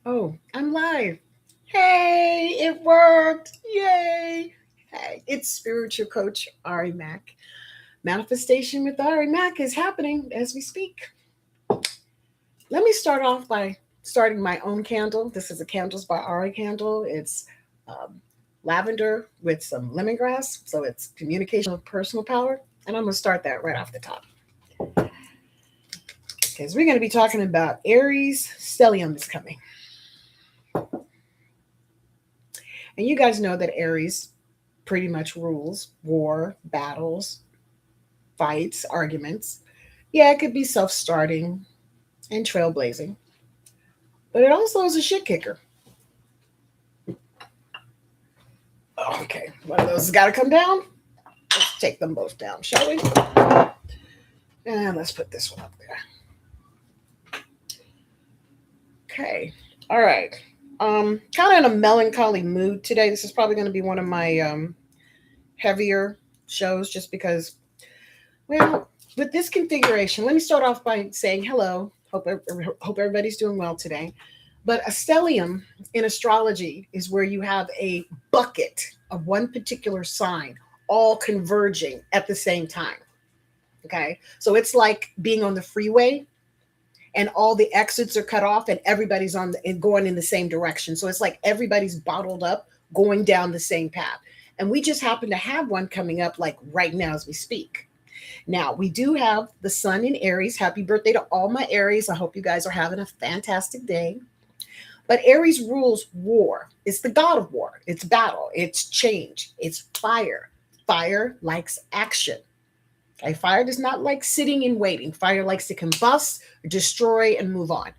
Oh, I'm live. Hey, it worked. Yay. Hey, it's spiritual coach Ari Mac. Manifestation with Ari Mac is happening as we speak. Let me start off by starting my own candle. This is a Candles by Ari candle. It's um, lavender with some lemongrass. So it's communication of personal power. And I'm going to start that right off the top. Because we're going to be talking about Aries Stellium is coming. And you guys know that Aries pretty much rules war, battles, fights, arguments. Yeah, it could be self starting and trailblazing, but it also is a shit kicker. Okay, one of those has got to come down. Let's take them both down, shall we? And let's put this one up there. Okay, all right. Kind of in a melancholy mood today. This is probably going to be one of my heavier shows just because, well, with this configuration, let me start off by saying hello. Hope everybody's doing well today. But a stellium in astrology is where you have a bucket of one particular sign all converging at the same time. Okay. So it's like being on the freeway and all the exits are cut off and everybody's and going in the same direction. So it's like everybody's bottled up going down the same path. And we just happen to have one coming up like right now as we speak. Now, we do have the sun in Aries. Happy birthday to all my Aries. I hope you guys are having a fantastic day. But Aries rules war. It's the god of war. It's battle. It's change. It's fire. Fire likes action. Okay? Fire does not like sitting and waiting. Fire likes to combust, destroy, and move on.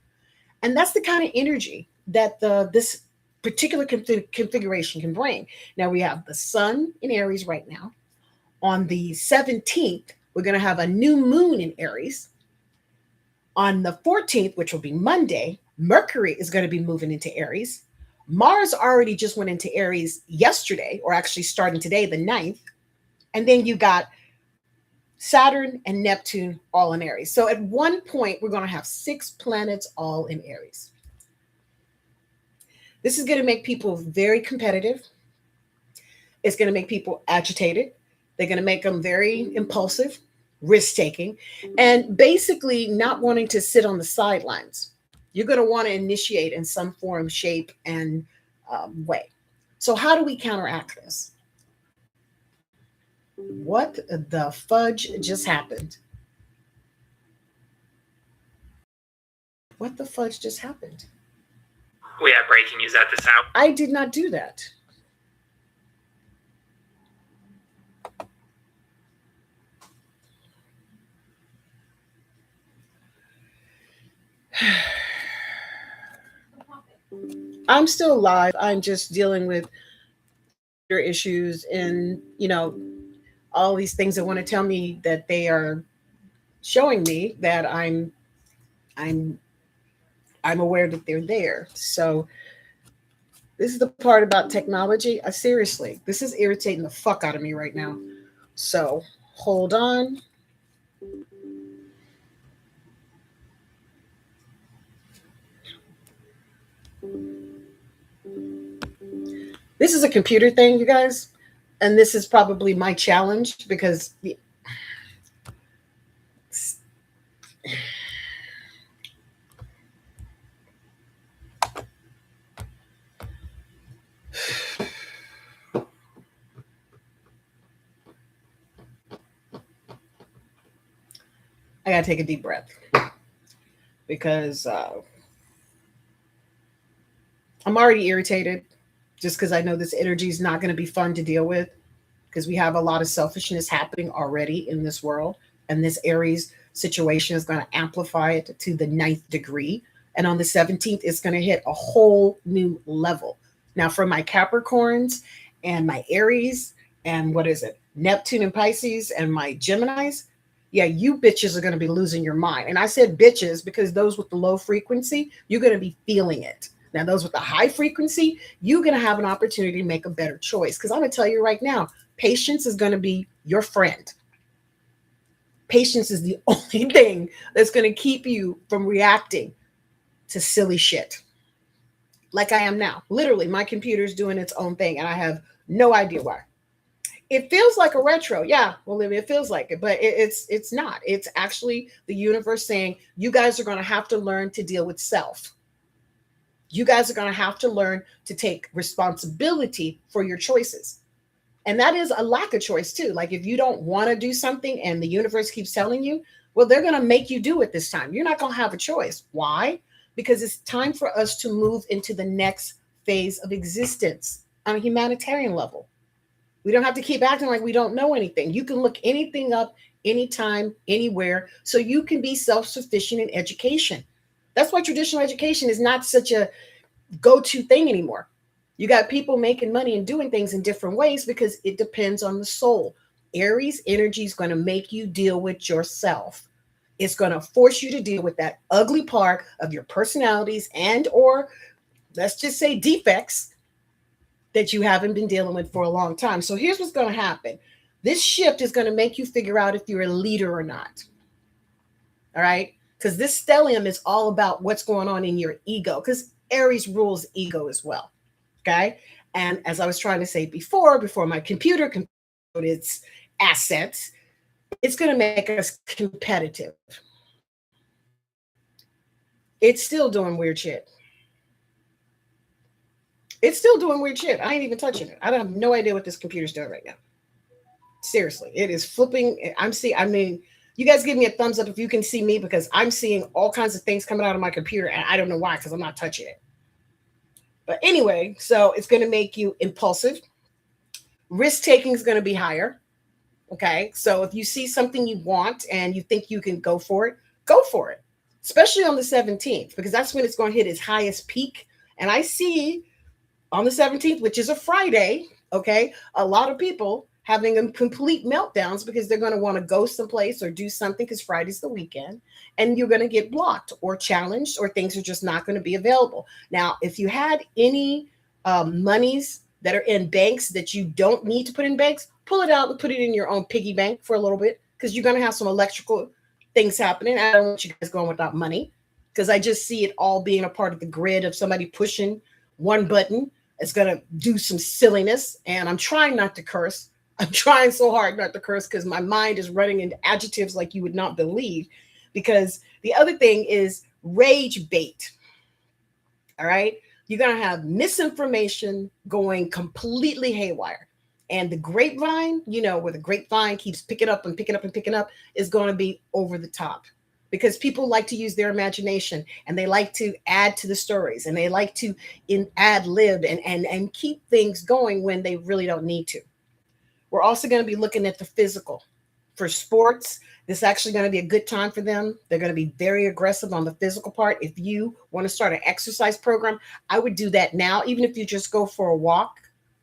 And that's the kind of energy that this particular configuration can bring. Now we have the sun in Aries right now. On the 17th, we're going to have a new moon in Aries. On the 14th, which will be Monday, Mercury is going to be moving into Aries. Mars already just went into Aries yesterday, or actually starting today, the 9th. And then you got Saturn and Neptune all in Aries. So at one point, we're going to have 6 planets all in Aries. This is going to make people very competitive. It's going to make people agitated. They're going to make them very impulsive, risk-taking, and basically not wanting to sit on the sidelines. You're going to want to initiate in some form, shape, and way. So how do we counteract this? What the fudge just happened? What the fudge just happened? We have breaking news at this hour. I did not do that. I'm still alive. I'm just dealing with issues and, all these things that want to tell me that they are showing me that I'm I'm aware that they're there. So this is the part about technology. Seriously, this is irritating the fuck out of me right now. So hold on. This is a computer thing, you guys. And this is probably my challenge because I got to take a deep breath because I'm already irritated just because I know this energy is not going to be fun to deal with because we have a lot of selfishness happening already in this world. And this Aries situation is going to amplify it to the 9th degree. And on the 17th, it's going to hit a whole new level. Now, for my Capricorns and my Aries and what is it, Neptune and Pisces and my Geminis, yeah, you bitches are going to be losing your mind. And I said bitches because those with the low frequency, you're going to be feeling it. Now, those with the high frequency, you're going to have an opportunity to make a better choice. Because I'm going to tell you right now, patience is going to be your friend. Patience is the only thing that's going to keep you from reacting to silly shit. like I am now. Literally, my computer's doing its own thing, and I have no idea why. It feels like a retro, yeah, Olivia. It feels like it, but it's not. It's actually the universe saying you guys are going to have to learn to deal with self. You guys are going to have to learn to take responsibility for your choices. And that is a lack of choice too. Like if you don't want to do something and the universe keeps telling you, well, they're going to make you do it this time. You're not going to have a choice. Why? Because it's time for us to move into the next phase of existence on a humanitarian level. We don't have to keep acting like we don't know anything. You can look anything up anytime, anywhere, so you can be self sufficient in education. That's why traditional education is not such a go to thing anymore. You got people making money and doing things in different ways because it depends on the soul. Aries energy is going to make you deal with yourself. It's going to force you to deal with that ugly part of your personalities and or let's just say defects that you haven't been dealing with for a long time. So here's what's going to happen. This shift is going to make you figure out if you're a leader or not. All right? Because this stellium is all about what's going on in your ego because Aries rules ego as well. Okay. And as I was trying to say before my computer its assets, it's going to make us competitive. It's still doing weird shit. It's still doing weird shit. I ain't even touching it. I don't have no idea what this computer's doing right now. Seriously, it is flipping. I mean, you guys give me a thumbs up if you can see me because I'm seeing all kinds of things coming out of my computer and I don't know why because I'm not touching it. But anyway, so it's going to make you impulsive. Risk taking is going to be higher. Okay. So if you see something you want and you think you can go for it, go for it, especially on the 17th, because that's when it's going to hit its highest peak. And I see on the 17th, which is a Friday, okay, a lot of people having a complete meltdowns because they're going to want to go someplace or do something because Friday's the weekend and you're going to get blocked or challenged or things are just not going to be available. Now, if you had any monies that are in banks that you don't need to put in banks, pull it out and put it in your own piggy bank for a little bit because you're going to have some electrical things happening. I don't want you guys going without money because I just see it all being a part of the grid of somebody pushing one button. It's going to do some silliness. And I'm trying not to curse. I'm trying so hard not to curse because my mind is running into adjectives like you would not believe. Because the other thing is rage bait. All right. You're going to have misinformation going completely haywire. And the grapevine, where the grapevine keeps picking up and picking up and picking up, is going to be over the top because people like to use their imagination and they like to add to the stories and they like to ad lib and keep things going when they really don't need to. We're also going to be looking at the physical. For sports, this is actually going to be a good time for them. They're going to be very aggressive on the physical part. If you want to start an exercise program, I would do that now, even if you just go for a walk,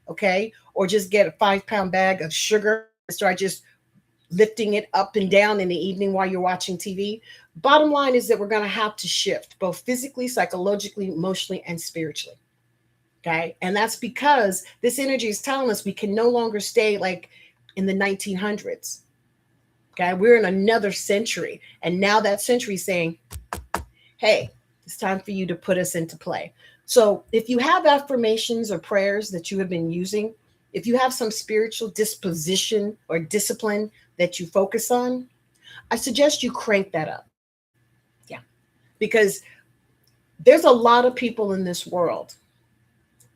okay? Or just get a 5-pound bag of sugar and start just lifting it up and down in the evening while you're watching TV. Bottom line is that we're going to have to shift both physically, psychologically, emotionally, and spiritually. Okay. And that's because this energy is telling us we can no longer stay like in the 1900s. Okay. We're in another century. And now that century is saying, hey, it's time for you to put us into play. So if you have affirmations or prayers that you have been using, if you have some spiritual disposition or discipline that you focus on, I suggest you crank that up. Yeah. Because there's a lot of people in this world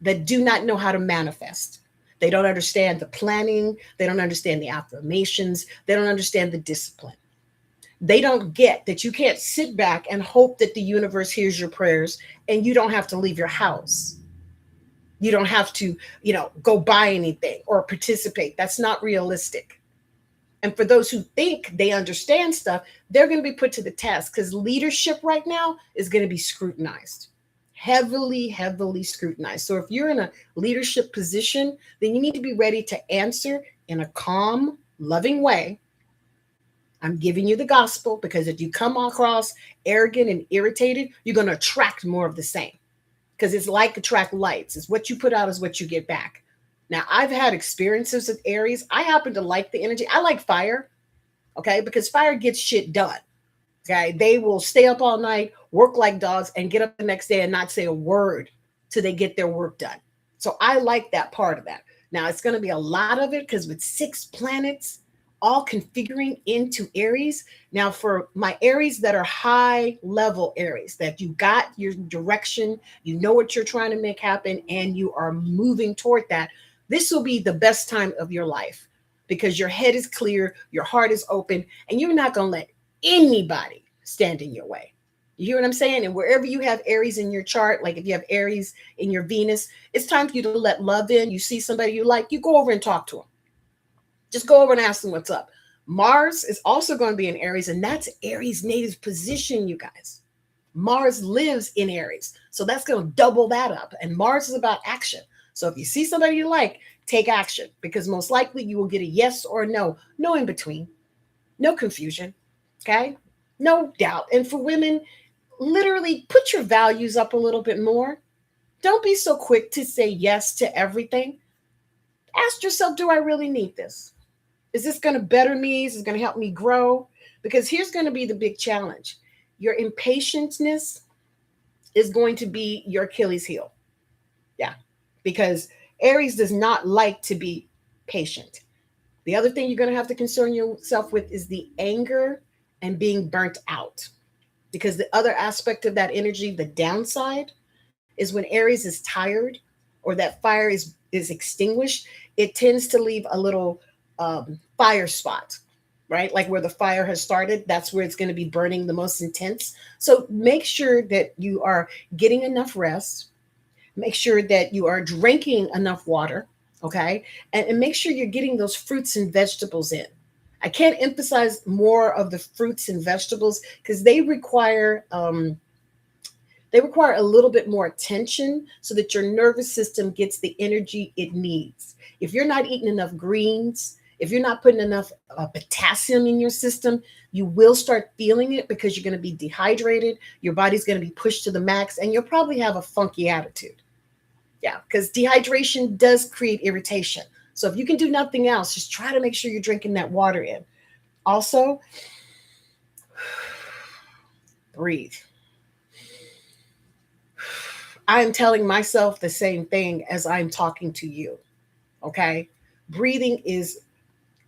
that do not know how to manifest. They don't understand the planning. They don't understand the affirmations. They don't understand the discipline. They don't get that you can't sit back and hope that the universe hears your prayers and you don't have to leave your house. You don't have to, go buy anything or participate. That's not realistic. And for those who think they understand stuff, they're going to be put to the test because leadership right now is going to be scrutinized. Heavily, heavily scrutinized. So if you're in a leadership position, then you need to be ready to answer in a calm, loving way. I'm giving you the gospel because if you come across arrogant and irritated, you're going to attract more of the same because it's like attract lights. It's what you put out is what you get back. Now, I've had experiences with Aries. I happen to like the energy. I like fire, okay, because fire gets shit done. Okay, they will stay up all night, work like dogs, and get up the next day and not say a word. till they get their work done. So I like that part of that. Now it's going to be a lot of it because with 6 planets all configuring into Aries. Now, for my Aries that are high level Aries, that you got your direction, you know what you're trying to make happen, and you are moving toward that, this will be the best time of your life because your head is clear, your heart is open, and you're not going to let anybody stand in your way. You hear what I'm saying? And wherever you have Aries in your chart, like if you have Aries in your Venus, it's time for you to let love in. You see somebody you like, you go over and talk to them. Just go over and ask them what's up. Mars is also going to be in Aries, and that's Aries' native position, you guys. Mars lives in Aries. So that's going to double that up. And Mars is about action. So if you see somebody you like, take action because most likely you will get a yes or a no. No in between. No confusion. Okay? No doubt. And for women, literally put your values up a little bit more. Don't be so quick to say yes to everything. Ask yourself, do I really need this? Is this going to better me? Is it going to help me grow? Because here's going to be the big challenge. Your impatientness is going to be your Achilles heel. Yeah. Because Aries does not like to be patient. The other thing you're going to have to concern yourself with is the anger and being burnt out. Because the other aspect of that energy, the downside, is when Aries is tired or that fire is extinguished, it tends to leave a little fire spot, right? Like where the fire has started, that's where it's going to be burning the most intense. So make sure that you are getting enough rest. Make sure that you are drinking enough water, okay? And make sure you're getting those fruits and vegetables in. I can't emphasize more of the fruits and vegetables because they require a little bit more attention so that your nervous system gets the energy it needs. If you're not eating enough greens, if you're not putting enough potassium in your system, you will start feeling it because you're going to be dehydrated. Your body's going to be pushed to the max, and you'll probably have a funky attitude. Yeah, because dehydration does create irritation. So if you can do nothing else, just try to make sure you're drinking that water in. Also, breathe. I'm telling myself the same thing as I'm talking to you. Okay. Breathing is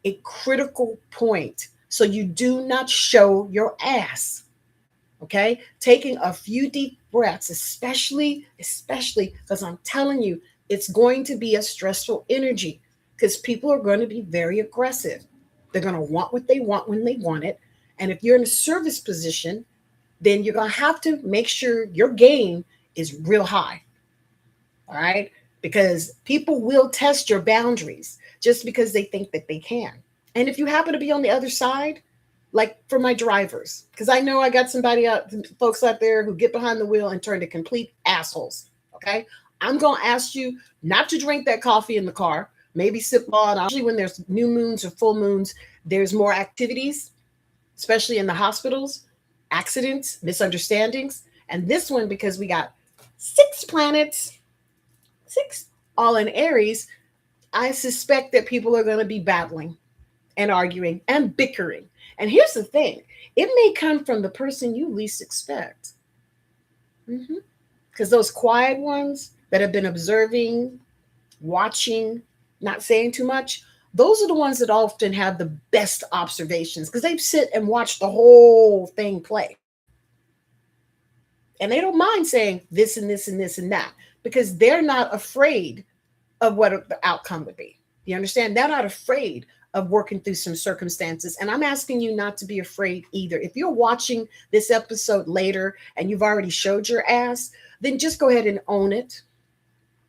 a critical point. So you do not show your ass. Okay. Taking a few deep breaths, especially because I'm telling you, it's going to be a stressful energy because people are going to be very aggressive. They're going to want what they want when they want it. And if you're in a service position, then you're going to have to make sure your game is real high. All right. Because people will test your boundaries just because they think that they can. And if you happen to be on the other side, like for my drivers, because I know I got folks out there who get behind the wheel and turn to complete assholes. Okay. I'm going to ask you not to drink that coffee in the car, maybe sip on. Usually, when there's new moons or full moons, there's more activities, especially in the hospitals, accidents, misunderstandings. And this one, because we got 6 planets, 6 all in Aries, I suspect that people are going to be battling and arguing and bickering. And here's the thing, it may come from the person you least expect. Because those quiet ones that have been observing, watching, not saying too much, those are the ones that often have the best observations because they sit and watch the whole thing play. And they don't mind saying this and this and this and that because they're not afraid of what the outcome would be. You understand? They're not afraid of working through some circumstances. And I'm asking you not to be afraid either. If you're watching this episode later and you've already showed your ass, then just go ahead and own it.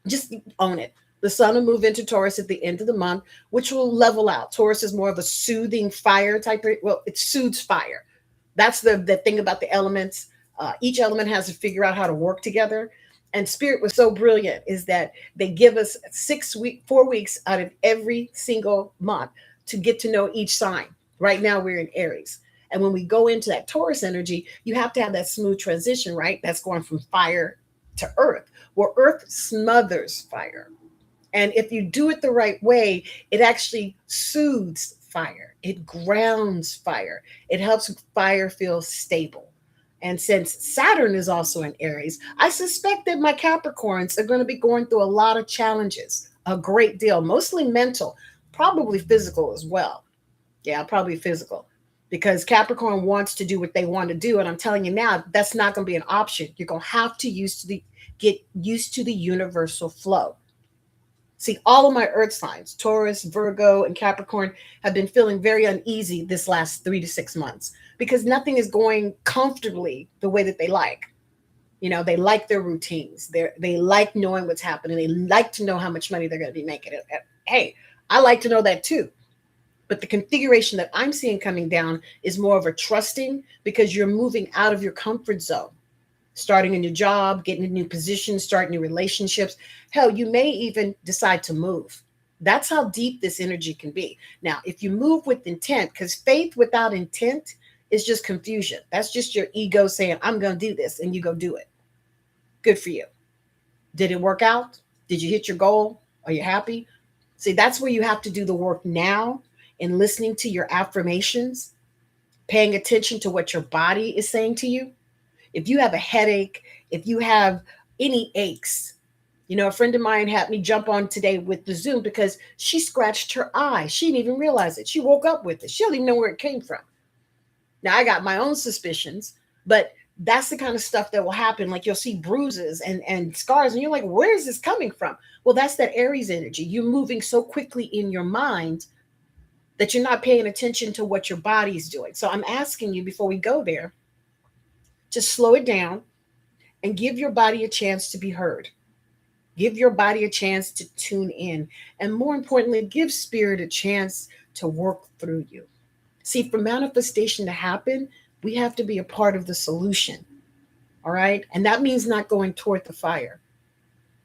Just own it. The sun will move into Taurus at the end of the month, which will level out. Taurus is more of a soothing fire type of, well, it soothes fire. That's the thing about the elements. Each element has to figure out how to work together. And Spirit was so brilliant is that they give us 4 weeks out of every single month to get to know each sign. Right now we're in Aries. And when we go into that Taurus energy, you have to have that smooth transition, right? That's going from fire to earth, where earth smothers fire. And if you do it the right way, it actually soothes fire. It grounds fire. It helps fire feel stable. And since Saturn is also in Aries, I suspect that my Capricorns are going to be going through a lot of challenges, a great deal, mostly mental, probably physical as well. Yeah, probably physical. Because Capricorn wants to do what they want to do. And I'm telling you now, that's not going to be an option. You're going to have to get used to the universal flow. See, all of my earth signs, Taurus, Virgo, and Capricorn, have been feeling very uneasy this last 3 to 6 months because nothing is going comfortably the way that they like. They like their routines. They like knowing what's happening. They like to know how much money they're going to be making. Hey, I like to know that too. But the configuration that I'm seeing coming down is more of a trusting because you're moving out of your comfort zone, starting a new job, getting a new position, starting new relationships. Hell, you may even decide to move. That's how deep this energy can be. Now, if you move with intent, because faith without intent is just confusion. That's just your ego saying, I'm going to do this, and you go do it. Good for you. Did it work out? Did you hit your goal? Are you happy? See, that's where you have to do the work now in listening to your affirmations, paying attention to what your body is saying to you. If you have a headache, if you have any aches, a friend of mine had me jump on today with the Zoom because she scratched her eye. She didn't even realize it. She woke up with it. She don't even know where it came from. Now, I got my own suspicions, but that's the kind of stuff that will happen. Like you'll see bruises and scars, and you're like, where is this coming from? Well, that's that Aries energy. You're moving so quickly in your mind that you're not paying attention to what your body's doing. So I'm asking you before we go there, to slow it down and give your body a chance to be heard. Give your body a chance to tune in. And more importantly, give spirit a chance to work through you. See, for manifestation to happen, we have to be a part of the solution. All right. And that means not going toward the fire.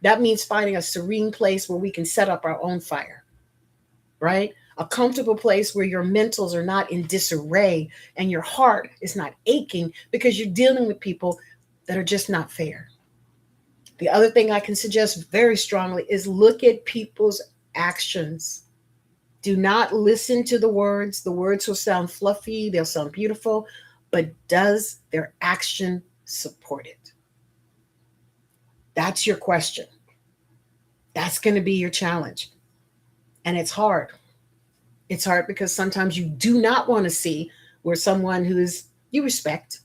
That means finding a serene place where we can set up our own fire. Right? A comfortable place where your mentals are not in disarray and your heart is not aching because you're dealing with people that are just not fair. The other thing I can suggest very strongly is look at people's actions. Do not listen to the words. The words will sound fluffy, they'll sound beautiful, but does their action support it? That's your question. That's going to be your challenge. And it's hard. It's hard because sometimes you do not want to see where someone who is you respect,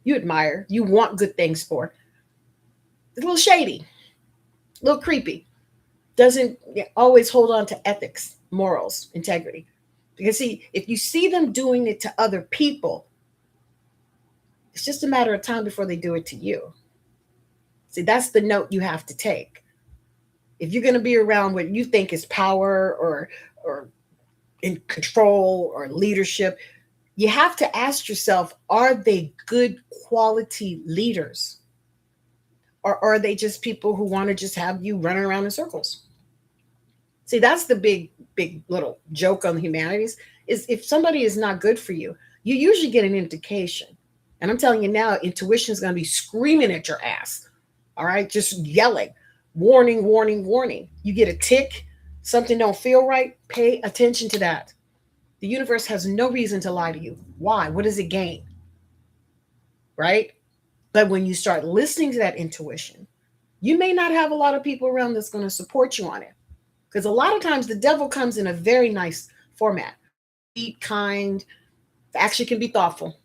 you admire, you want good things for, a little shady, a little creepy, doesn't always hold on to ethics, morals, integrity. Because see, if you see them doing it to other people, it's just a matter of time before they do it to you. See, that's the note you have to take. If you're going to be around what you think is power or in control or leadership, you have to ask yourself, are they good quality leaders? Or are they just people who want to just have you running around in circles? See, that's the big little joke on the humanities is if somebody is not good for you, you usually get an indication. And I'm telling you now, intuition is going to be screaming at your ass. All right, just yelling, warning, warning, warning. You get a tick, something don't feel right, pay attention to that. The universe has no reason to lie to you. Why? What does it gain? Right? But when you start listening to that intuition, you may not have a lot of people around that's going to support you on it. Because a lot of times the devil comes in a very nice format. Be kind, actually can be thoughtful.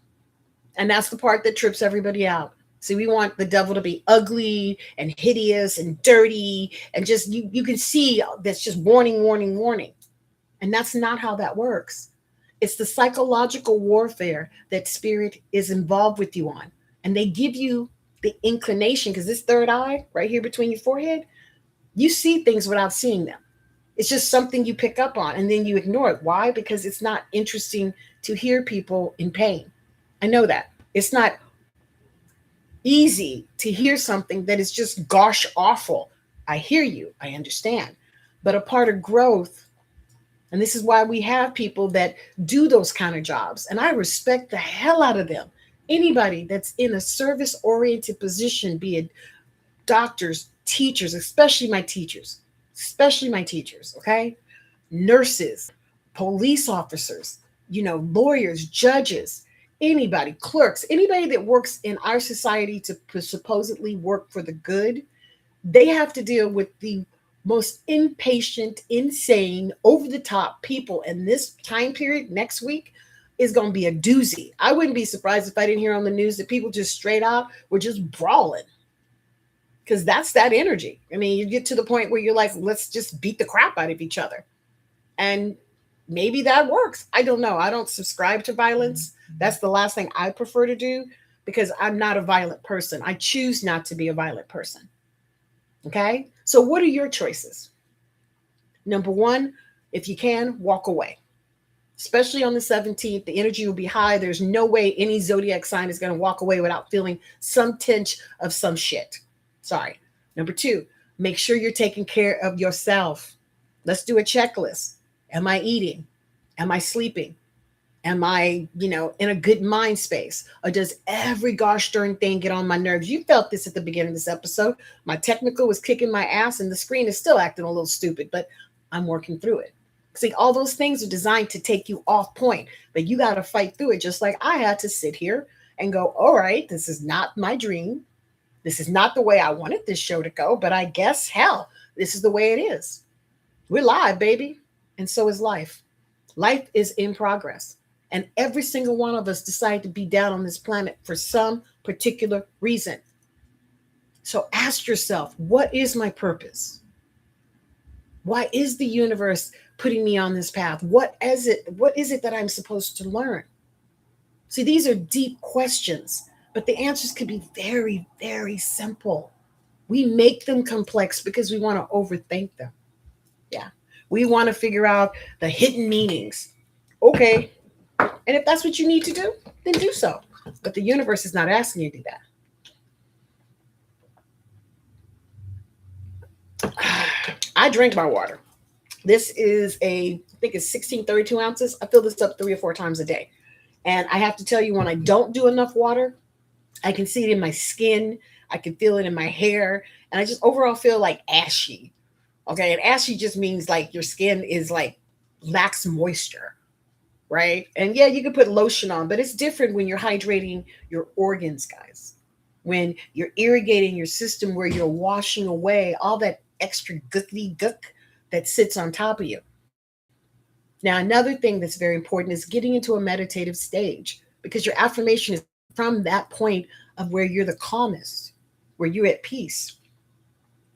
And that's the part that trips everybody out. See, we want the devil to be ugly and hideous and dirty and just you can see that's just warning, warning, warning. And that's not how that works. It's the psychological warfare that spirit is involved with you on. And they give you the inclination because this third eye right here between your forehead, you see things without seeing them. It's just something you pick up on and then you ignore it. Why? Because it's not interesting to hear people in pain. I know that. It's not easy to hear something that is just gosh awful. I hear you. I understand. But a part of growth, and this is why we have people that do those kind of jobs, and I respect the hell out of them. Anybody that's in a service oriented position, be it doctors, teachers, especially my teachers, okay? Nurses, police officers, lawyers, judges, Anybody, clerks, anybody that works in our society to supposedly work for the good, they have to deal with the most impatient, insane, over the top people. And this time period next week is going to be a doozy. I wouldn't be surprised if I didn't hear on the news that people just straight out were just brawling, because that's that energy. I mean, you get to the point where you're like, let's just beat the crap out of each other. And maybe that works. I don't know. I don't subscribe to violence. That's the last thing I prefer to do, because I'm not a violent person. I choose not to be a violent person. Okay. So, what are your choices? Number one, if you can, walk away. Especially on the 17th, the energy will be high. There's no way any zodiac sign is going to walk away without feeling some tinge of some shit. Sorry. Number two, make sure you're taking care of yourself. Let's do a checklist. Am I eating? Am I sleeping? Am I, in a good mind space? Or does every gosh darn thing get on my nerves? You felt this at the beginning of this episode. My technical was kicking my ass and the screen is still acting a little stupid, but I'm working through it. See, all those things are designed to take you off point, but you got to fight through it. Just like I had to sit here and go, all right, this is not my dream. This is not the way I wanted this show to go, but I guess, hell, this is the way it is. We're live, baby. And so is life. Life is in progress. And every single one of us decided to be down on this planet for some particular reason. So ask yourself, what is my purpose? Why is the universe putting me on this path? What is it? What is it that I'm supposed to learn? See, these are deep questions, but the answers can be very, very simple. We make them complex because we want to overthink them. Yeah. We want to figure out the hidden meanings. Okay. And if that's what you need to do, then do so. But the universe is not asking you to do that. I drink my water. This is I think it's 1632 ounces. I fill this up 3 or 4 times a day. And I have to tell you, when I don't do enough water, I can see it in my skin. I can feel it in my hair. And I just overall feel like ashy. Okay. And ashy just means like your skin is like lacks moisture. Right. And yeah, you can put lotion on, but it's different when you're hydrating your organs, guys. When you're irrigating your system, where you're washing away all that extra gooky gook that sits on top of you. Now, another thing that's very important is getting into a meditative stage, because your affirmation is from that point of where you're the calmest, where you're at peace.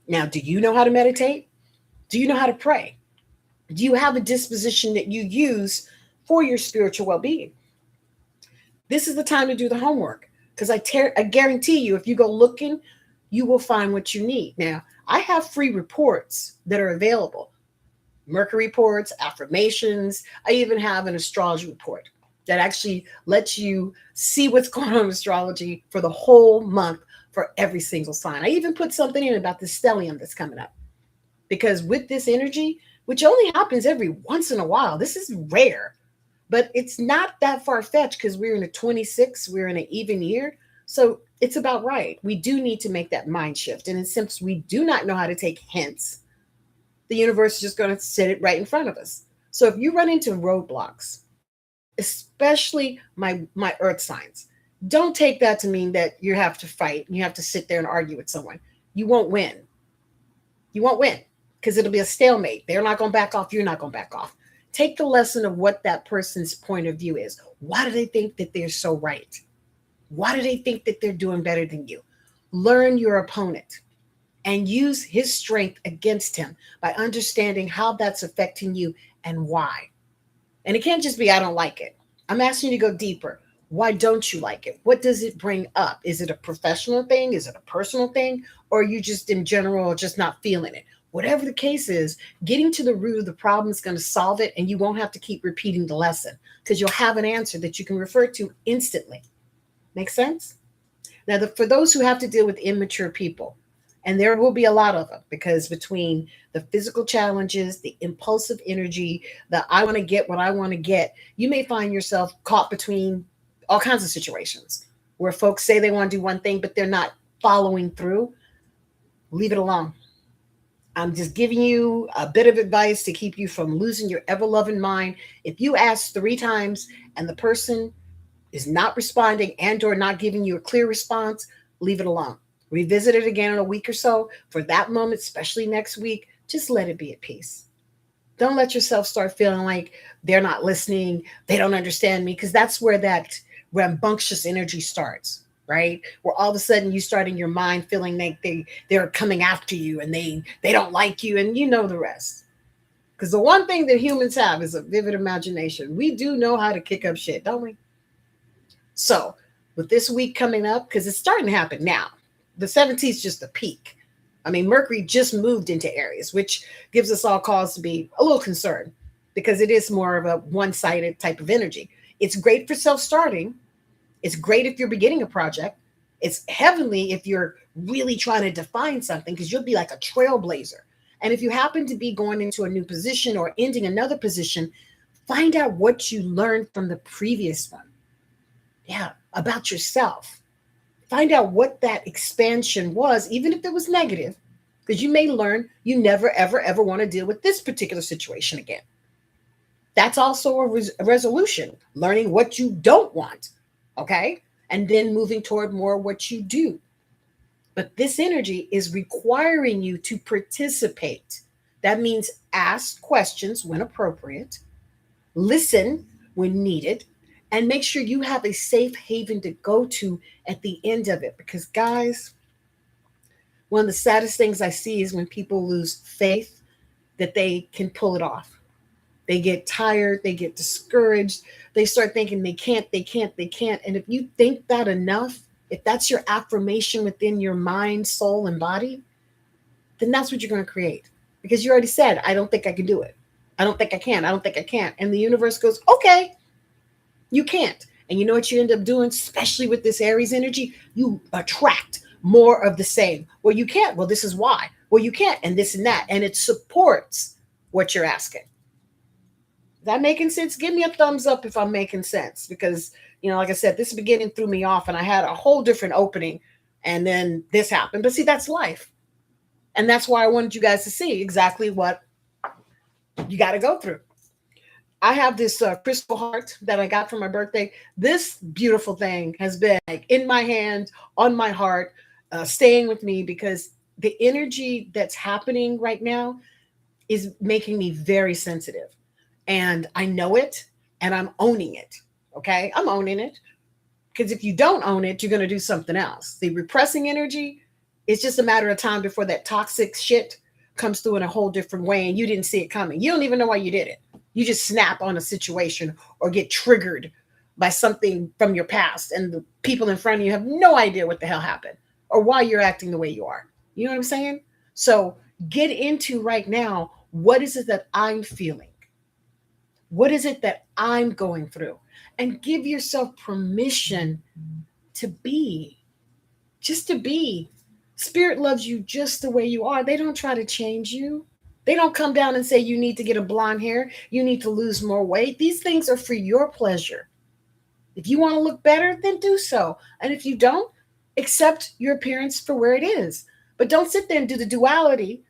Now, do you know how to meditate? Do you know how to pray? Do you have a disposition that you use for your spiritual well being? This is the time to do the homework, because I guarantee you, if you go looking, you will find what you need. Now, I have free reports that are available. Mercury reports, affirmations. I even have an astrology report that actually lets you see what's going on in astrology for the whole month for every single sign. I even put something in about the stellium that's coming up, because with this energy, which only happens every once in a while, this is rare, but it's not that far fetched because we're in a 26, we're in an even year. So it's about right. We do need to make that mind shift. And since we do not know how to take hints, the universe is just going to set it right in front of us. So if you run into roadblocks, especially my earth signs, don't take that to mean that you have to fight. You have to sit there and argue with someone. You won't win. You won't win, because it'll be a stalemate. They're not going to back off. You're not going to back off. Take the lesson of what that person's point of view is. Why do they think that they're so right? Why do they think that they're doing better than you? Learn your opponent and use his strength against him by understanding how that's affecting you and why. And it can't just be, I don't like it. I'm asking you to go deeper. Why don't you like it? What does it bring up? Is it a professional thing? Is it a personal thing? Or are you just in general just not feeling it? Whatever the case is, getting to the root of the problem is going to solve it, and you won't have to keep repeating the lesson, because you'll have an answer that you can refer to instantly. Make sense? Now, for those who have to deal with immature people, and there will be a lot of them, because between the physical challenges, the impulsive energy, the I want to get what I want to get, you may find yourself caught between all kinds of situations where folks say they want to do one thing, but they're not following through. Leave it alone. I'm just giving you a bit of advice to keep you from losing your ever loving mind. If you ask 3 times and the person is not responding and or not giving you a clear response, leave it alone. Revisit it again in a week or so. For that moment, especially next week, just let it be at peace. Don't let yourself start feeling like they're not listening, they don't understand me, because that's where that rambunctious energy starts, right? Where all of a sudden you start in your mind feeling like they're coming after you and they don't like you, and you know the rest. Because the one thing that humans have is a vivid imagination. We do know how to kick up shit, don't we? So, with this week coming up, because it's starting to happen now, the 17th is just the peak. I mean, Mercury just moved into Aries, which gives us all cause to be a little concerned because it is more of a one sided type of energy. It's great for self starting, it's great if you're beginning a project, it's heavenly if you're really trying to define something because you'll be like a trailblazer. And if you happen to be going into a new position or ending another position, find out what you learned from the previous one. Yeah, about yourself. Find out what that expansion was, even if it was negative, because you may learn you never, ever, ever want to deal with this particular situation again. That's also a resolution, learning what you don't want, okay? And then moving toward more what you do. But this energy is requiring you to participate. That means ask questions when appropriate, listen when needed, and make sure you have a safe haven to go to at the end of it. Because, guys, one of the saddest things I see is when people lose faith that they can pull it off. They get tired, they get discouraged, they start thinking they can't, they can't, they can't. And if you think that enough, if that's your affirmation within your mind, soul, and body, then that's what you're going to create. Because you already said, I don't think I can do it. I don't think I can. I don't think I can. And the universe goes, okay, you can't. And you know what you end up doing, especially with this Aries energy? You attract more of the same. Well, you can't. Well, this is why. Well, you can't. And this and that. And it supports what you're asking. Is that making sense? Give me a thumbs up if I'm making sense. Because, like I said, this beginning threw me off and I had a whole different opening. And then this happened. But see, that's life. And that's why I wanted you guys to see exactly what you got to go through. I have this crystal heart that I got for my birthday. This beautiful thing has been like in my hand, on my heart, staying with me because the energy that's happening right now is making me very sensitive. And I know it and I'm owning it. Okay. I'm owning it because if you don't own it, you're going to do something else. The repressing energy, it's just a matter of time before that toxic shit comes through in a whole different way and you didn't see it coming. You don't even know why you did it. You just snap on a situation or get triggered by something from your past, and the people in front of you have no idea what the hell happened or why you're acting the way you are. You know what I'm saying? So get into right now, what is it that I'm feeling? What is it that I'm going through? And give yourself permission to be, just to be. Spirit loves you just the way you are. They don't try to change you. They don't come down and say you need to get a blonde hair, you need to lose more weight. These things are for your pleasure. If you want to look better, then do so. And if you don't, accept your appearance for where it is. But don't sit there and do the duality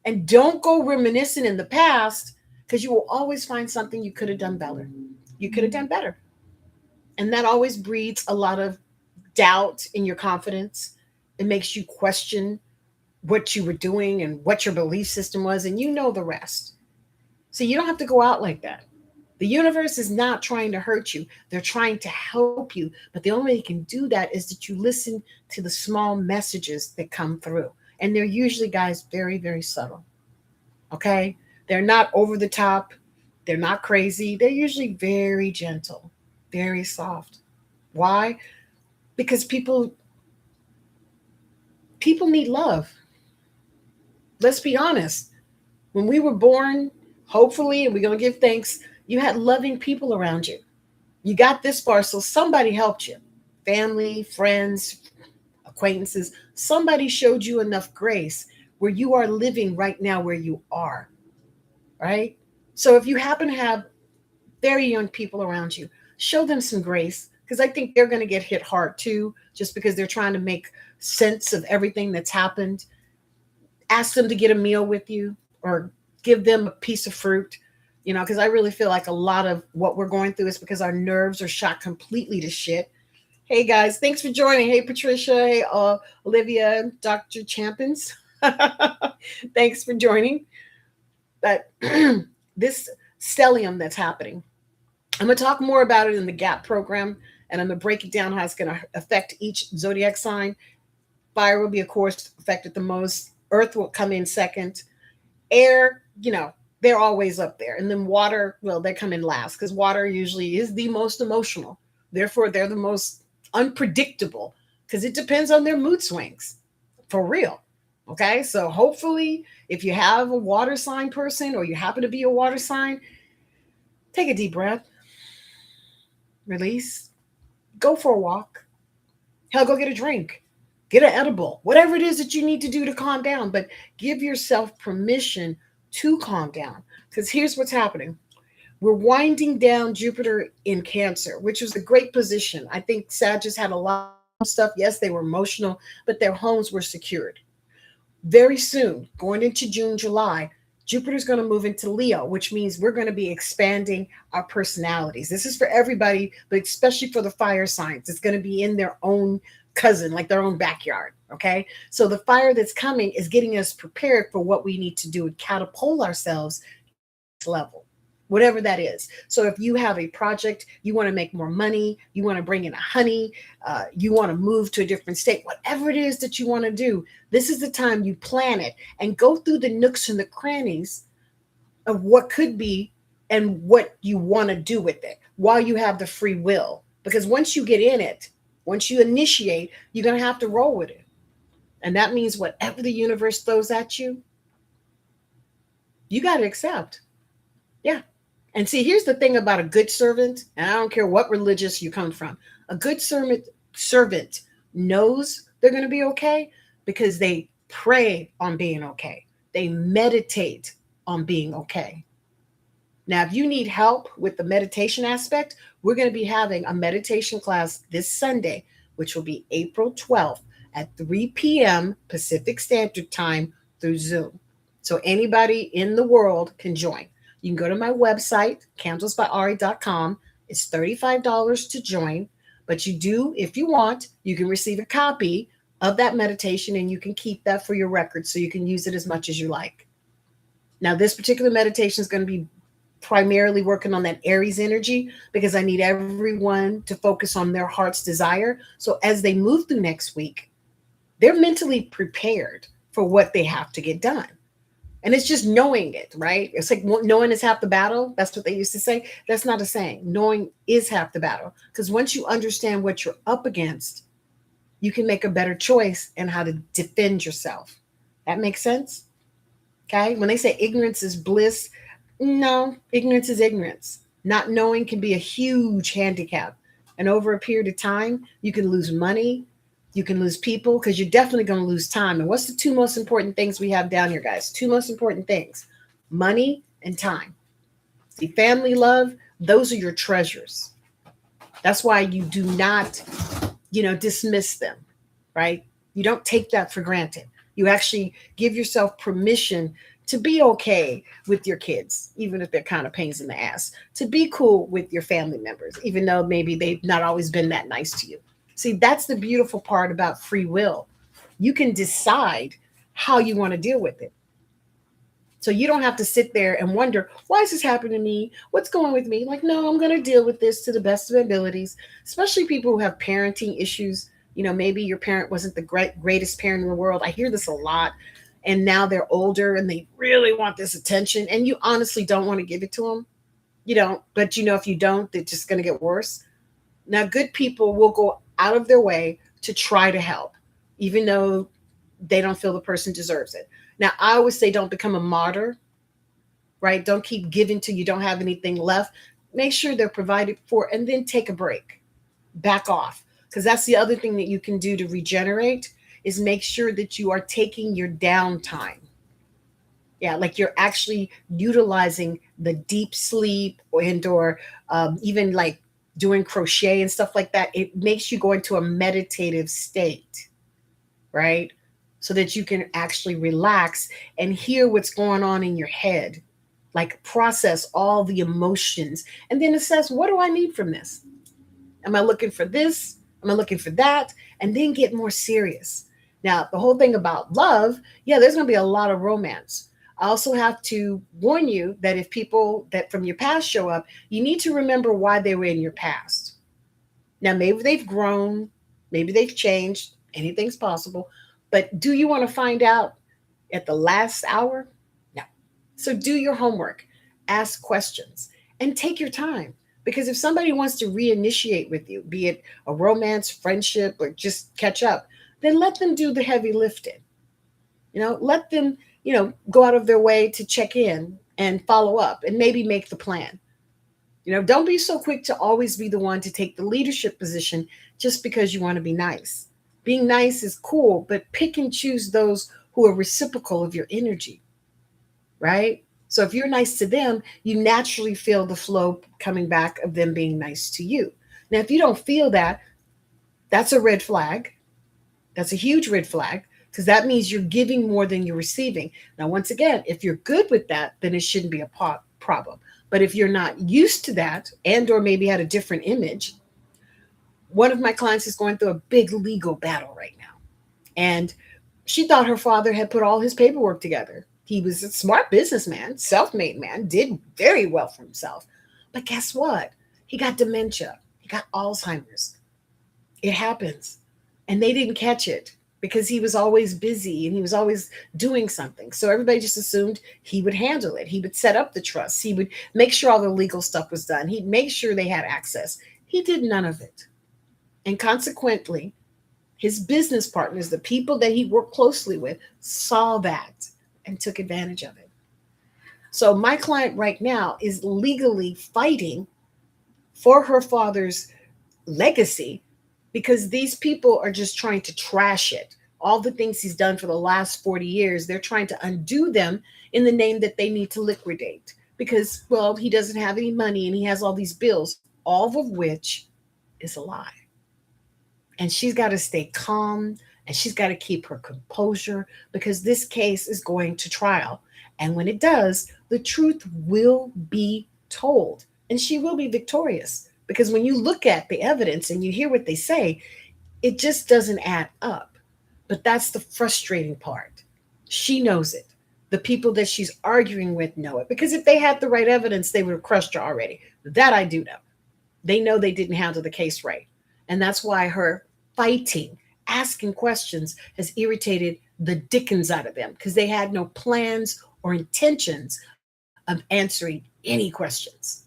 and don't go reminiscing in the past because you will always find something you could have done better. You could have done better. And that always breeds a lot of doubt in your confidence. It makes you question what you were doing and what your belief system was, and you know the rest. So you don't have to go out like that. The universe is not trying to hurt you. They're trying to help you. But the only way you can do that is that you listen to the small messages that come through. And they're usually, guys, very, very subtle. Okay? They're not over the top. They're not crazy. They're usually very gentle, very soft. Why? Because people need love. Let's be honest. When we were born, hopefully, and we're going to give thanks, you had loving people around you. You got this far, so somebody helped you. Family, friends, acquaintances. Somebody showed you enough grace where you are living right now where you are, right? So if you happen to have very young people around you, show them some grace because I think they're going to get hit hard too, just because they're trying to make sense of everything that's happened. Ask them to get a meal with you or give them a piece of fruit. because I really feel like a lot of what we're going through is because our nerves are shot completely to shit. Hey guys, thanks for joining. Hey Patricia, hey Olivia, Dr. Champins. Thanks for joining. But this stellium that's happening, I'm going to talk more about it in the GAP program, and I'm going to break it down how it's going to affect each zodiac sign. Fire will be, of course, affected the most. Earth will come in second. Air, they're always up there. And then water, well, they come in last because water usually is the most emotional. Therefore, they're the most unpredictable because it depends on their mood swings for real. Okay. So hopefully, if you have a water sign person or you happen to be a water sign, take a deep breath, release, go for a walk. Hell, go get a drink, get an edible, whatever it is that you need to do to calm down. But give yourself permission to calm down. Because here's what's happening. We're winding down Jupiter in Cancer, which was a great position. I think Sagittarius had a lot of stuff. Yes, they were emotional, but their homes were secured. Very soon, going into June, July, Jupiter's going to move into Leo, which means we're going to be expanding our personalities. This is for everybody, but especially for the fire signs. It's going to be in their own cousin, like their own backyard. Okay. So the fire that's coming is getting us prepared for what we need to do and catapult ourselves level, whatever that is. So if you have a project, you want to make more money, you want to bring in a honey, you want to move to a different state, whatever it is that you want to do, this is the time you plan it and go through the nooks and the crannies of what could be and what you want to do with it while you have the free will. Because once you get in it, once you initiate, you're going to have to roll with it. And that means whatever the universe throws at you, you got to accept. Yeah. And see, here's the thing about a good servant, and I don't care what religious you come from. A good servant knows they're going to be okay because they pray on being okay. They meditate on being okay. Now, if you need help with the meditation aspect, we're going to be having a meditation class this Sunday, which will be April 12th at 3 p.m. Pacific Standard Time through Zoom. So anybody in the world can join. You can go to my website, candlesbyari.com. It's $35 to join, but you do, if you want, you can receive a copy of that meditation and you can keep that for your records so you can use it as much as you like. Now, this particular meditation is going to be primarily working on that Aries energy because I need everyone to focus on their heart's desire. So as they move through next week, they're mentally prepared for what they have to get done. And it's just knowing it, right? It's like knowing is half the battle. That's what they used to say. That's not a saying. Knowing is half the battle. Because once you understand what you're up against, you can make a better choice in how to defend yourself. That makes sense? Okay? When they say ignorance is bliss, no, ignorance is ignorance. Not knowing can be a huge handicap. And over a period of time, you can lose money, you can lose people because you're definitely going to lose time. And what's the two most important things we have down here, guys? Two most important things: money and time. See, family, love, those are your treasures. That's why you do not, dismiss them, right? You don't take that for granted. You actually give yourself permission to be okay with your kids, even if they're kind of pains in the ass, to be cool with your family members, even though maybe they've not always been that nice to you. See, that's the beautiful part about free will. You can decide how you want to deal with it. So you don't have to sit there and wonder, why is this happening to me? What's going on with me? Like, no, I'm going to deal with this to the best of my abilities, especially people who have parenting issues. Maybe your parent wasn't the greatest parent in the world. I hear this a lot. And now they're older and they really want this attention. And you honestly don't want to give it to them. You don't. But if you don't, it's just going to get worse. Now, good people will go out of their way to try to help, even though they don't feel the person deserves it. Now, I always say don't become a martyr, right? Don't keep giving till you don't have anything left. Make sure they're provided for and then take a break. Back off. Because that's the other thing that you can do to regenerate is make sure that you are taking your downtime. Yeah, like you're actually utilizing the deep sleep or even like doing crochet and stuff like that. It makes you go into a meditative state, right? So that you can actually relax and hear what's going on in your head. like process all the emotions and then assess, what do I need from this? Am I looking for this? Am I looking for that? And then get more serious. Now, the whole thing about love, yeah, there's going to be a lot of romance. I also have to warn you that if people that from your past show up, you need to remember why they were in your past. Now, maybe they've grown, maybe they've changed, anything's possible. But do you want to find out at the last hour? No. So do your homework, ask questions, and take your time. Because if somebody wants to reinitiate with you, be it a romance, friendship, or just catch up, then let them do the heavy lifting. Let them, go out of their way to check in and follow up and maybe make the plan. Don't be so quick to always be the one to take the leadership position just because you want to be nice. Being nice is cool, but pick and choose those who are reciprocal of your energy, right? So if you're nice to them, you naturally feel the flow coming back of them being nice to you. Now, if you don't feel that, that's a red flag. That's a huge red flag because that means you're giving more than you're receiving. Now, once again, if you're good with that, then it shouldn't be a problem. But if you're not used to that and or maybe had a different image, one of my clients is going through a big legal battle right now. And she thought her father had put all his paperwork together. He was a smart businessman, self-made man, did very well for himself. But guess what? He got dementia. He got Alzheimer's. It happens. And they didn't catch it because he was always busy and he was always doing something. So everybody just assumed he would handle it. He would set up the trust. He would make sure all the legal stuff was done. He'd make sure they had access. He did none of it. And consequently, his business partners, the people that he worked closely with, saw that and took advantage of it. So my client right now is legally fighting for her father's legacy because these people are just trying to trash it. All the things he's done for the last 40 years, they're trying to undo them in the name that they need to liquidate because, well, he doesn't have any money and he has all these bills, all of which is a lie. And she's got to stay calm and she's got to keep her composure because this case is going to trial. And when it does, the truth will be told and she will be victorious. Because when you look at the evidence and you hear what they say, it just doesn't add up. But that's the frustrating part. She knows it. The people that she's arguing with know it. Because if they had the right evidence, they would have crushed her already. That I do know. They know they didn't handle the case right. And that's why her fighting, asking questions has irritated the dickens out of them because they had no plans or intentions of answering any questions.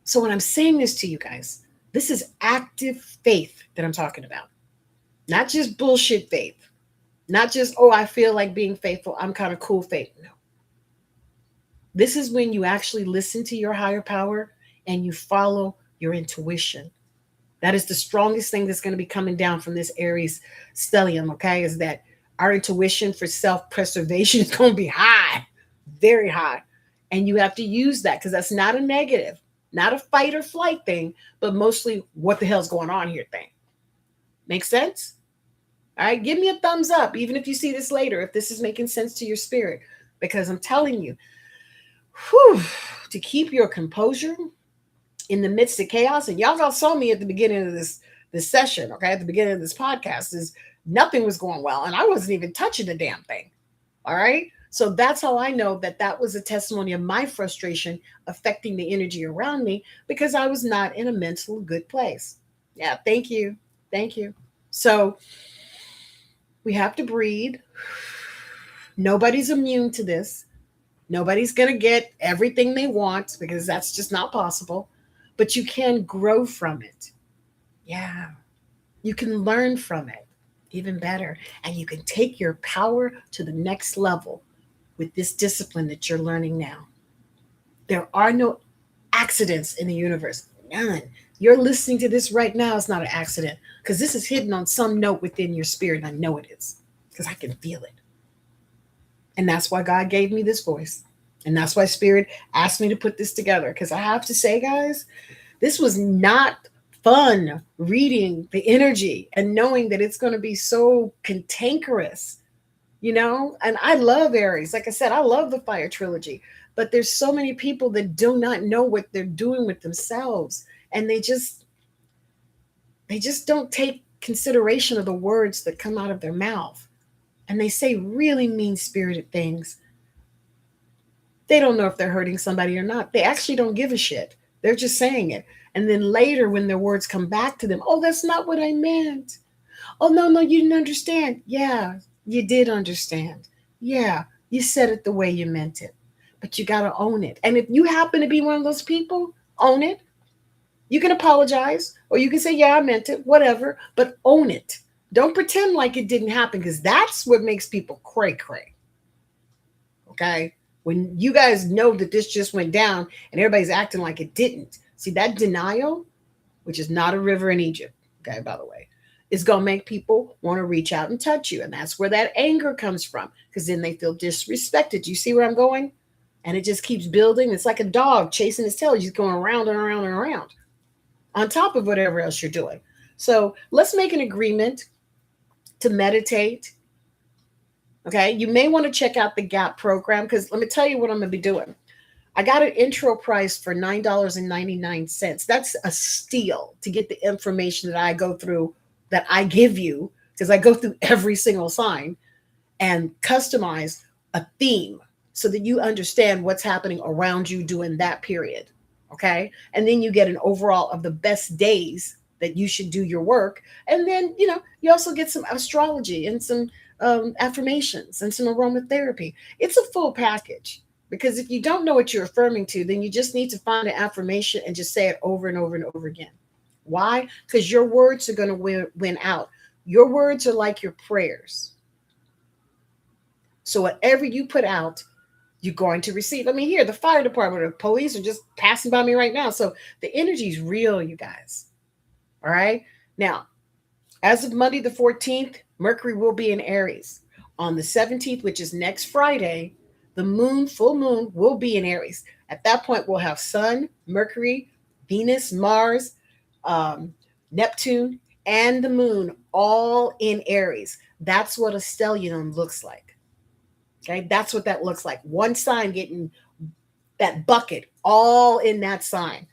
So when I'm saying this to you guys, this is active faith that I'm talking about. Not just bullshit faith. Not just, oh, I feel like being faithful. I'm kind of cool faith. No. This is when you actually listen to your higher power and you follow your intuition. That is the strongest thing that's going to be coming down from this Aries stellium, okay? Is that our intuition for self-preservation is going to be high, very high. And you have to use that because that's not a negative, not a fight or flight thing, but mostly what the hell's going on here thing. Make sense? All right, give me a thumbs up, even if you see this later, if this is making sense to your spirit, because I'm telling you, to keep your composure in the midst of chaos, and y'all saw me at the beginning of this session, okay, at the beginning of this podcast, is nothing was going well, and I wasn't even touching the damn thing. All right, so that's how I know that that was a testimony of my frustration affecting the energy around me because I was not in a mental good place. Yeah, thank you. So we have to breathe. Nobody's immune to this. Nobody's going to get everything they want because that's just not possible. But you can grow from it. Yeah. You can learn from it even better. And you can take your power to the next level with this discipline that you're learning now. There are no accidents in the universe. None. You're listening to this right now. It's not an accident because this is hidden on some note within your spirit. And I know it is because I can feel it. And that's why God gave me this voice. And that's why Spirit asked me to put this together. Because I have to say, guys, this was not fun reading the energy and knowing that it's going to be so cantankerous, And I love Aries. Like I said, I love the Fire Trilogy. But there's so many people that do not know what they're doing with themselves, and they just don't take consideration of the words that come out of their mouth, and they say really mean spirited things. They don't know if they're hurting somebody or not. They actually don't give a shit. They're just saying it. And then later, when their words come back to them, oh, that's not what I meant. Oh, no, no, you didn't understand. Yeah, you did understand. Yeah, you said it the way you meant it. But you got to own it. And if you happen to be one of those people, own it. You can apologize or you can say, yeah, I meant it, whatever, but own it. Don't pretend like it didn't happen because that's what makes people cray cray. Okay. When you guys know that this just went down and everybody's acting like it didn't, see that denial, which is not a river in Egypt, okay, by the way, is going to make people want to reach out and touch you. And that's where that anger comes from because then they feel disrespected. You see where I'm going? And it just keeps building. It's like a dog chasing his tail, just going around and around and around on top of whatever else you're doing. So let's make an agreement to meditate. Okay. You may want to check out the GAP program because let me tell you what I'm going to be doing. I got an intro price for $9.99. That's a steal to get the information that I go through, that I give you, because I go through every single sign and customize a theme so that you understand what's happening around you during that period. Okay. And then you get an overall of the best days that you should do your work. And then, you also get some astrology and some affirmations and some aromatherapy. It's a full package. Because if you don't know what you're affirming to, then you just need to find an affirmation and just say it over and over and over again. Why? Because your words are going to win out. Your words are like your prayers. So whatever you put out, you're going to receive. I mean, here, the fire department or police are just passing by me right now. So the energy is real, you guys. All right. Now, as of Monday the 14th, Mercury will be in Aries. On the 17th, which is next Friday, the moon, full moon, will be in Aries. At that point, we'll have Sun, Mercury, Venus, Mars, Neptune, and the moon all in Aries. That's what a stellium looks like. Okay, that's what that looks like. One sign getting that bucket all in that sign.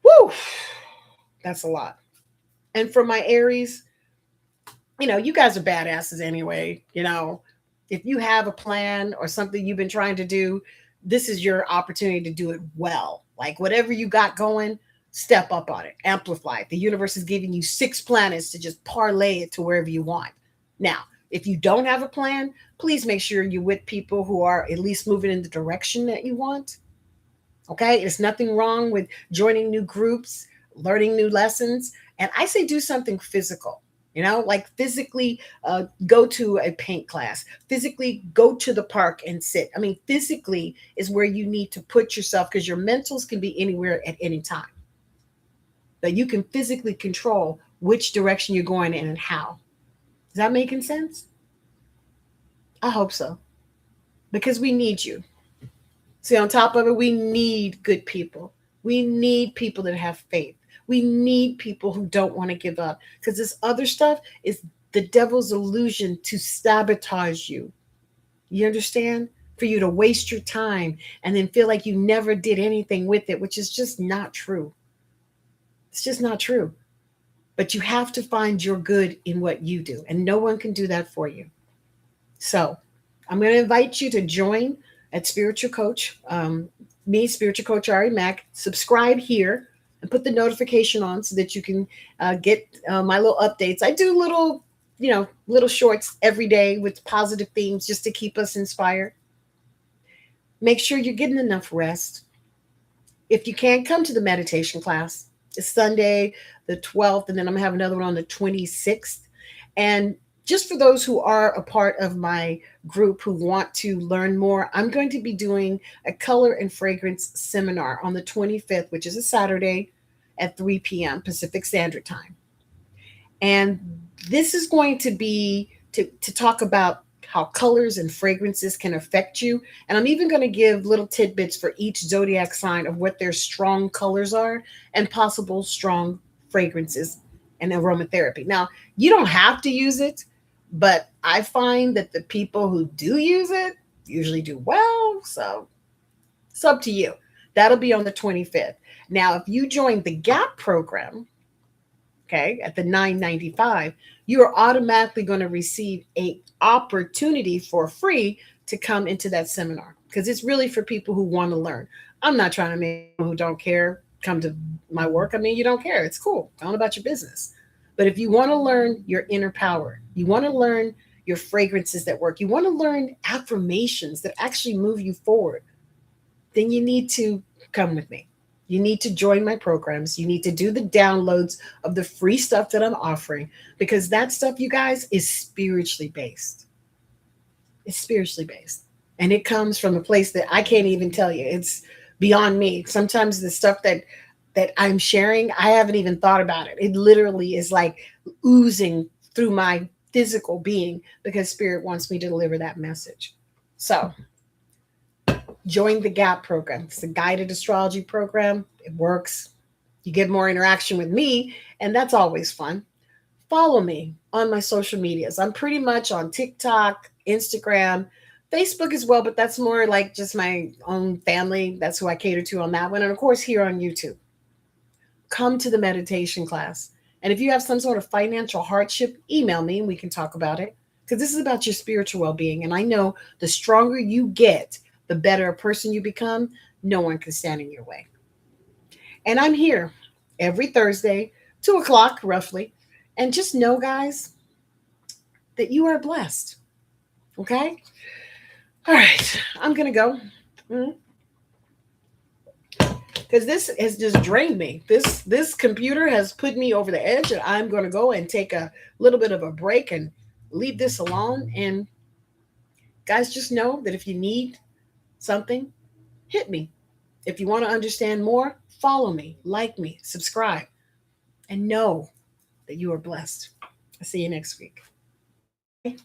Woo! That's a lot. And for my Aries, you guys are badasses anyway. If you have a plan or something you've been trying to do, this is your opportunity to do it well. Like whatever you got going, step up on it, amplify it. The universe is giving you 6 planets to just parlay it to wherever you want. Now, if you don't have a plan, please make sure you're with people who are at least moving in the direction that you want. Okay? There's nothing wrong with joining new groups, learning new lessons. And I say do something physical. Like physically go to a paint class, physically go to the park and sit. I mean, physically is where you need to put yourself because your mentals can be anywhere at any time. But you can physically control which direction you're going in and how. Is that making sense? I hope so. Because we need you. See, on top of it, we need good people. We need people that have faith. We need people who don't want to give up because this other stuff is the devil's illusion to sabotage you. You understand? For you to waste your time and then feel like you never did anything with it, which is just not true. It's just not true. But you have to find your good in what you do, and no one can do that for you. So I'm going to invite you to join at Spiritual Coach, me, Spiritual Coach Ari Mac. Subscribe here and put the notification on so that you can get my little updates. I do little shorts every day with positive themes just to keep us inspired. Make sure you're getting enough rest. If you can't come to the meditation class, it's Sunday, the 12th, and then I'm going to have another one on the 26th. And just for those who are a part of my group who want to learn more, I'm going to be doing a color and fragrance seminar on the 25th, which is a Saturday at 3 p.m. Pacific Standard Time. And this is going to be to talk about how colors and fragrances can affect you. And I'm even going to give little tidbits for each zodiac sign of what their strong colors are and possible strong fragrances and aromatherapy. Now, you don't have to use it, but I find that the people who do use it usually do well. So It's up to you. That'll be on the 25th. Now, if you join the GAP program, okay, at the 995, you are automatically going to receive a opportunity for free to come into that seminar because it's really for people who want to learn. I'm not trying to make people who don't care come to my work. I mean, you don't care. It's cool. Go on about your business. But if you want to learn your inner power, you want to learn your fragrances that work, you want to learn affirmations that actually move you forward, then you need to come with me. You need to join my programs. You need to do the downloads of the free stuff that I'm offering because that stuff, you guys, is spiritually based. It's spiritually based. And it comes from a place that I can't even tell you. It's beyond me. Sometimes the stuff that I'm sharing, I haven't even thought about it. It literally is like oozing through my physical being because spirit wants me to deliver that message. So, join the GAP program. It's a guided astrology program. It works. You get more interaction with me, and that's always fun. Follow me on my social medias. I'm pretty much on TikTok, Instagram, Facebook as well, but that's more like just my own family. That's who I cater to on that one. And of course, here on YouTube. Come to the meditation class. And if you have some sort of financial hardship, email me and we can talk about it. Because this is about your spiritual well being. And I know the stronger you get, the better a person you become. No one can stand in your way. And I'm here every Thursday, 2 o'clock roughly. And just know, guys, that you are blessed. Okay? All right. I'm going to go. Because this has just drained me. This computer has put me over the edge, and I'm going to go and take a little bit of a break and leave this alone. And guys, just know that if you need something, hit me. If you want to understand more, follow me, like me, subscribe, and know that you are blessed. I'll see you next week. Bye.